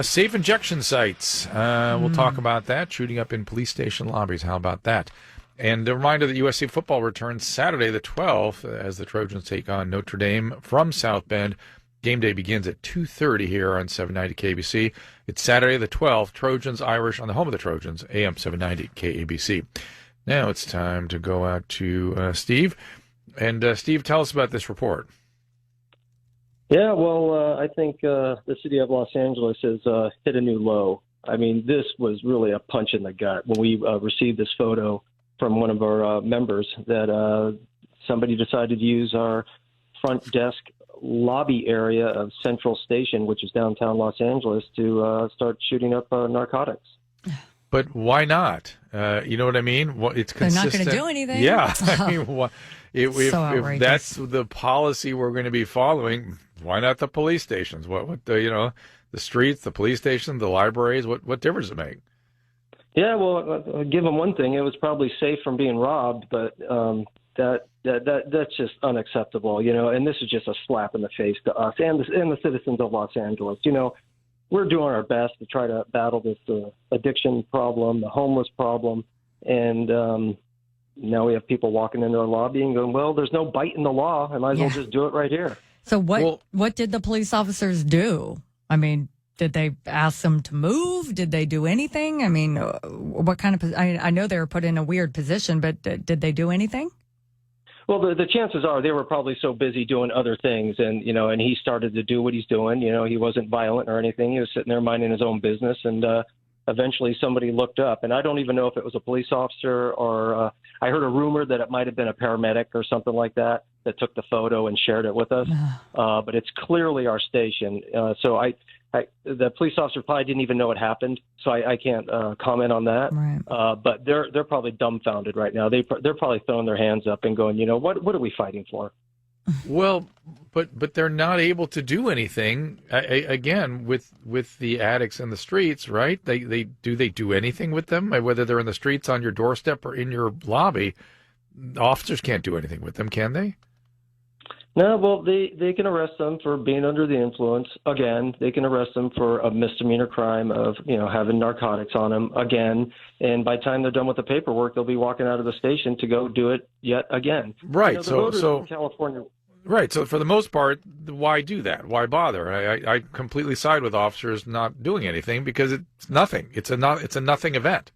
Safe injection sites. We'll talk about that. Shooting up in police station lobbies. How about that? And a reminder that USC football returns Saturday the 12th as the Trojans take on Notre Dame from South Bend. Game day begins at 2:30 here on 790 KABC. It's Saturday the 12th. Trojans Irish on the home of the Trojans, AM 790 KABC. Now it's time to go out to Steve. And Steve, tell us about this report. Yeah, well, I think the city of Los Angeles has hit a new low. I mean, this was really a punch in the gut when we received this photo from one of our members that somebody decided to use our front desk lobby area of Central Station, which is downtown Los Angeles, to start shooting up narcotics. But why not? You know what I mean? Well, it's consistent. They're not going to do anything. Yeah. I mean, if that's the policy we're going to be following, why not the police stations? What the streets, the police stations, the libraries? What difference does it make? Yeah, well, I'll give them one thing. It was probably safe from being robbed, but that's just unacceptable, and this is just a slap in the face to us and the citizens of Los Angeles. We're doing our best to try to battle this addiction problem, the homeless problem, and now we have people walking into our lobby and going, well, there's no bite in the law. I might as well just do it right here. So what did the police officers do? I mean, did they ask them to move? Did they do anything? I mean, what kind of? I know they were put in a weird position, but did they do anything? Well, the chances are they were probably so busy doing other things, and he started to do what he's doing. He wasn't violent or anything. He was sitting there minding his own business, and eventually somebody looked up. And I don't even know if it was a police officer or I heard a rumor that it might have been a paramedic or something like that took the photo and shared it with us. But it's clearly our station. So the police officer probably didn't even know it happened, so I can't comment on that. Right. But they're probably dumbfounded right now. They're probably throwing their hands up and going, what are we fighting for? Well, but they're not able to do anything again with the addicts in the streets, right? They do anything with them, whether they're in the streets on your doorstep or in your lobby. Officers can't do anything with them, can they? No, well, they can arrest them for being under the influence. Again, they can arrest them for a misdemeanor crime of, having narcotics on them again. And by the time they're done with the paperwork, they'll be walking out of the station to go do it yet again. Right. So in California. Right. So for the most part, why do that? Why bother? I completely side with officers not doing anything because it's nothing. It's a nothing event.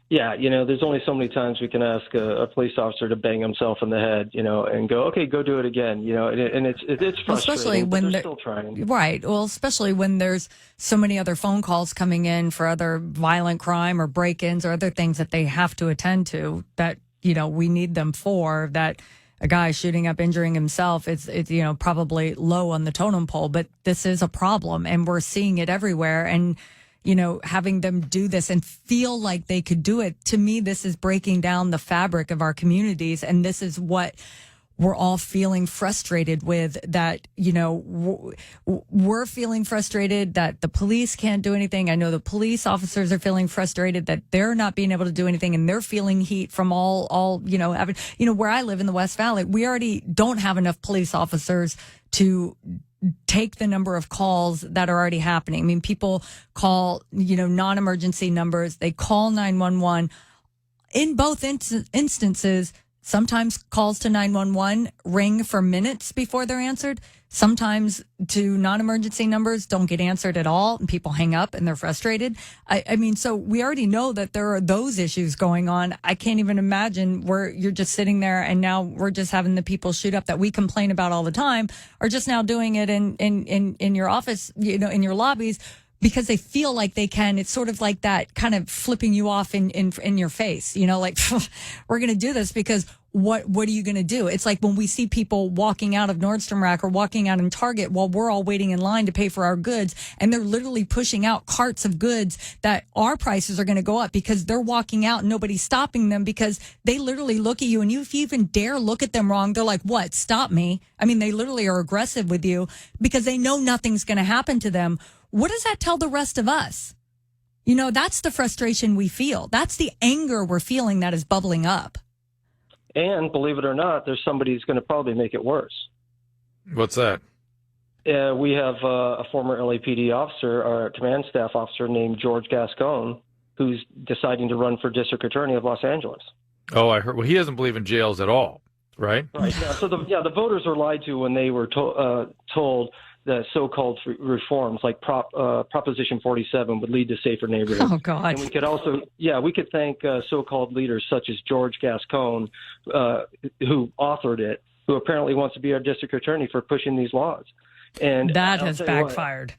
Yeah, there's only so many times we can ask a police officer to bang himself in the head, and go, okay, go do it again, and it's frustrating, especially when they're still trying. Right. Well, especially when there's so many other phone calls coming in for other violent crime or break-ins or other things that they have to attend to that, we need them for, that a guy shooting up, injuring himself, it's probably low on the totem pole, but this is a problem and we're seeing it everywhere. And having them do this and feel like they could do it, to me, this is breaking down the fabric of our communities. And this is what we're all feeling frustrated with, that, we're feeling frustrated that the police can't do anything. I know the police officers are feeling frustrated that they're not being able to do anything, and they're feeling heat from all having, where I live in the West Valley, we already don't have enough police officers to take the number of calls that are already happening. I mean, people call, non-emergency numbers. They call 911. In both instances, sometimes calls to 911 ring for minutes before they're answered. Sometimes to non-emergency numbers don't get answered at all, and people hang up and they're frustrated. I mean, so we already know that there are those issues going on. I can't even imagine where you're just sitting there and now we're just having the people shoot up that we complain about all the time, or just now doing it in your office, in your lobbies, because they feel like they can. It's sort of like that kind of flipping you off in your face, like we're going to do this because what are you going to do? It's like when we see people walking out of Nordstrom Rack or walking out in Target while we're all waiting in line to pay for our goods, and they're literally pushing out carts of goods that our prices are going to go up because they're walking out and nobody's stopping them, because they literally look at you, and if you even dare look at them wrong, they're like, what, stop me? I mean, they literally are aggressive with you because they know nothing's going to happen to them. What does that tell the rest of us? That's the frustration we feel. That's the anger we're feeling that is bubbling up. And believe it or not, there's somebody who's going to probably make it worse. What's that? We have a former LAPD officer, or command staff officer named George Gascon, who's deciding to run for district attorney of Los Angeles. Oh, I heard. Well, he doesn't believe in jails at all, right? Right. Yeah. So the voters were lied to when they were told that so-called reforms like Proposition 47 would lead to safer neighborhoods. Oh God. And we could also, we could thank so-called leaders such as George Gascon, who authored it, who apparently wants to be our district attorney for pushing these laws. And that has backfired.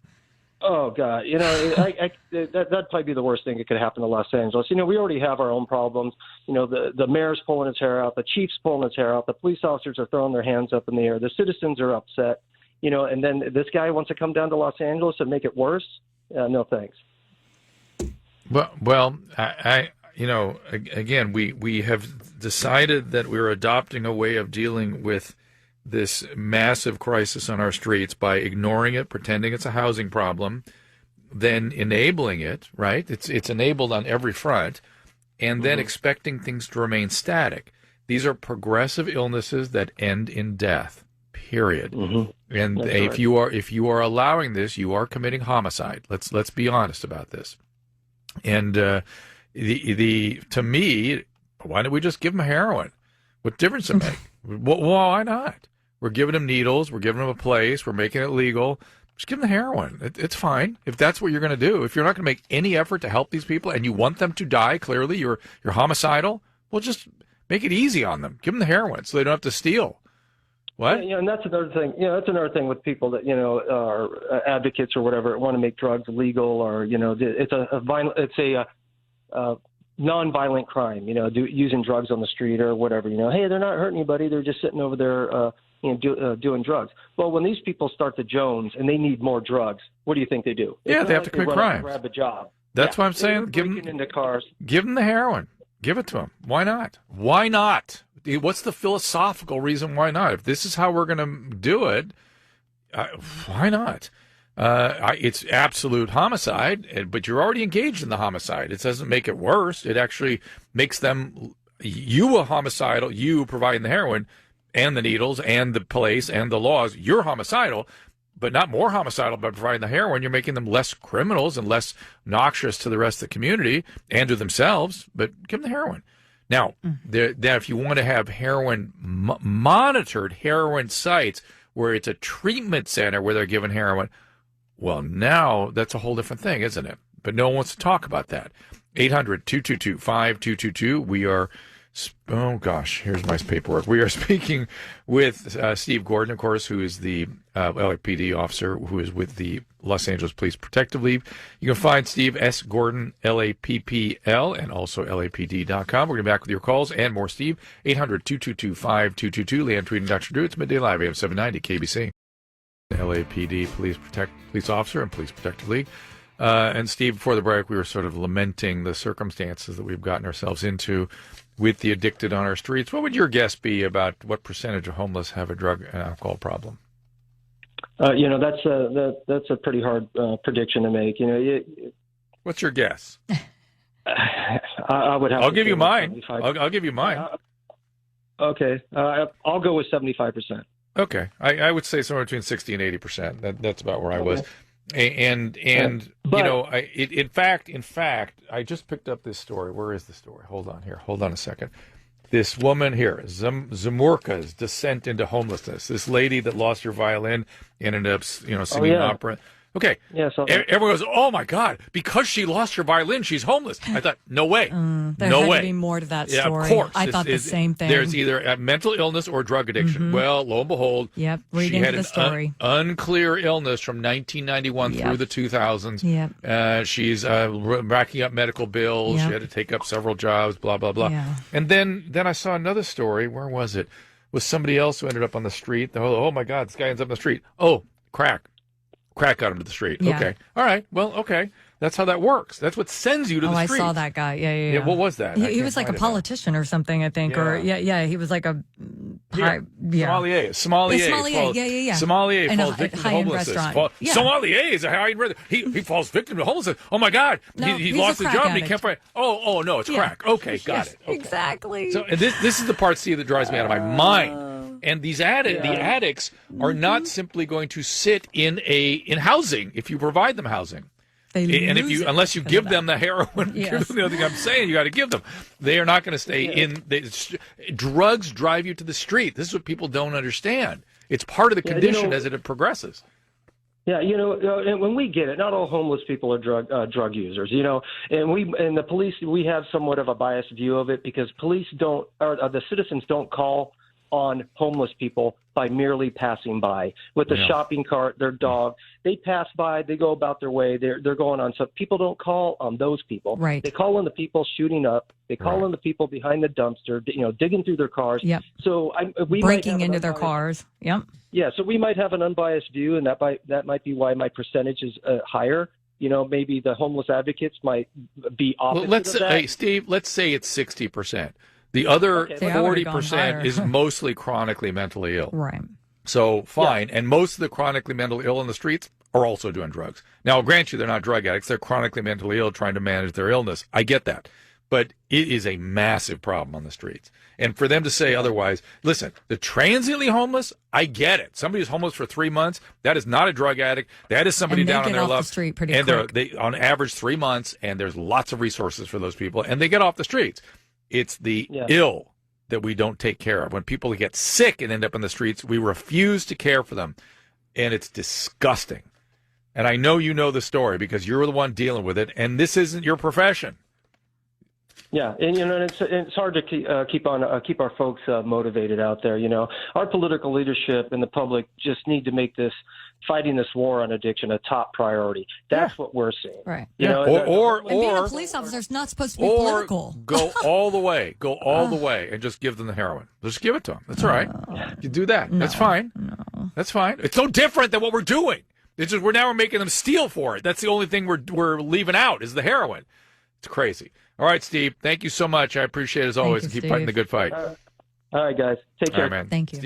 Oh God, that'd probably be the worst thing that could happen to Los Angeles. We already have our own problems. The mayor's pulling his hair out, the chief's pulling his hair out, the police officers are throwing their hands up in the air, the citizens are upset. And then this guy wants to come down to Los Angeles and make it worse. No thanks. Well, again, we have decided that we're adopting a way of dealing with this massive crisis on our streets by ignoring it, pretending it's a housing problem, then enabling it, right? It's enabled on every front, and then expecting things to remain static. These are progressive illnesses that end in death, period. And if you are allowing this, you are committing homicide. Let's be honest about this. And to me, why don't we just give them heroin? What difference does it make? Well, why not? We're giving them needles. We're giving them a place. We're making it legal. Just give them the heroin. It's fine. If that's what you're going to do, if you're not going to make any effort to help these people and you want them to die, clearly you're homicidal, well, just make it easy on them. Give them the heroin so they don't have to steal. What? And that's another thing. That's another thing with people that are advocates or whatever want to make drugs legal, or it's a non-violent crime. Using drugs on the street or whatever. Hey, they're not hurting anybody. They're just sitting over there, doing drugs. Well, when these people start to Jones and they need more drugs, what do you think they do? Yeah, they have to commit crimes. Grab a job. That's what I'm saying. Give them into cars. Give them the heroin. Give it to them. Why not? Why not? What's the philosophical reason why not? If this is how we're going to do it, why not? It's absolute homicide, but you're already engaged in the homicide. It doesn't make it worse. It actually makes you a homicidal, you providing the heroin and the needles and the place and the laws. You're homicidal, but not more homicidal by providing the heroin. You're making them less criminals and less noxious to the rest of the community and to themselves, but give them the heroin. Now, if you want to have monitored heroin sites where it's a treatment center where they're given heroin, well, now that's a whole different thing, isn't it? But no one wants to talk about that. 800-222-5222. We are, oh gosh, here's my paperwork. We are speaking with Steve Gordon, of course, who is the LAPD officer who is with the Los Angeles Police Protective League. You can find Steve S. Gordon, LAPPL, and also LAPD.com. We're going to be back with your calls and more, Steve. 800-222-5222. Leanne tweeting Dr. Drew. It's Midday Live, AM 790, KBC. LAPD Police Officer and Police Protective League. And Steve, before the break, we were sort of lamenting the circumstances that we've gotten ourselves into with the addicted on our streets. What would your guess be about what percentage of homeless have a drug and alcohol problem? That's a pretty hard prediction to make. What's your guess? I would have. I'll give you mine. I'll give you mine. Okay, I'll go with 75%. Okay, I would say somewhere between 60 and 80%. That's about where I was. And in fact, I just picked up this story. Where is the story? Hold on a second. This woman here, Zamorka's descent into homelessness. This lady that lost her violin and ended up, singing opera. Okay. Yeah, everyone goes, oh my God, because she lost her violin, she's homeless. I thought, no way. There had to be more to that story. Yeah, of course. I thought the same thing. There's either a mental illness or drug addiction. Well, lo and behold, she had the story. Unclear illness from 1991 through the 2000s. She's racking up medical bills. She had to take up several jobs, blah, blah, blah. Yeah. And then I saw another story. Where was it? Was somebody else who ended up on the street. Oh my God, this guy ends up on the street. Oh, crack got him to the street. Yeah. Okay. All right. Well, okay. That's how that works. That's what sends you to the street. I saw that guy. Yeah. What was that? He was like a politician or something, I think. He was like a sommelier. Sommelier falls victim to homelessness. Sommelier is a high-end. He falls victim to homelessness. Oh my God. He lost his job and he can't find. Oh no, it's crack. Okay, got it. Okay. Exactly. So and this is the part, Steve, that drives me out of my mind. And these the addicts are not simply going to sit in housing if you provide them housing. Unless you give them the heroin, Yes. the other thing I'm saying, you got to give them. They are not going to stay in. Drugs drive you to the street. This is what people don't understand. It's part of the condition as it progresses. Yeah, and when we get it, not all homeless people are drug users, and the police, we have somewhat of a biased view of it because the citizens don't call on homeless people by merely passing by with the shopping cart, their dog. They pass by, they go about their way. They're going on. So people don't call on those people. Right. They call on the people shooting up. They call on the people behind the dumpster, digging through their cars. Yep. So we breaking into their cars. Yep. Yeah. So we might have an unbiased view, and that might be why my percentage is higher. Maybe the homeless advocates might be opposite of that. Hey, Steve, let's say it's 60%. The other 40% is mostly chronically mentally ill. Right. So, fine. Yeah. And most of the chronically mentally ill in the streets are also doing drugs. Now, I'll grant you they're not drug addicts. They're chronically mentally ill trying to manage their illness. I get that. But it is a massive problem on the streets. And for them to say otherwise, listen, the transiently homeless, I get it. Somebody who's homeless for 3 months, that is not a drug addict. That is somebody down on their luck. The street pretty and quick. They on average 3 months, and there's lots of resources for those people, and they get off the streets. It's the ill that we don't take care of. When people get sick and end up in the streets, we refuse to care for them, and it's disgusting. And I know you know the story because you're the one dealing with it, and this isn't your profession. Yeah, and it's hard to keep our folks motivated out there. Our political leadership and the public just need to make fighting this war on addiction a top priority. That's what we're seeing. Right. Or being a police officer is not supposed to be political. Go all the way. Go all the way and just give them the heroin. Just give it to them. That's all right. You do that. No, that's fine. No. That's fine. It's no different than what we're doing. It's just we're making them steal for it. That's the only thing we're leaving out is the heroin. It's crazy. All right, Steve. Thank you so much. I appreciate it as always. Keep fighting the good fight. All right, guys. Take care. All right, man. Thank you. Steve.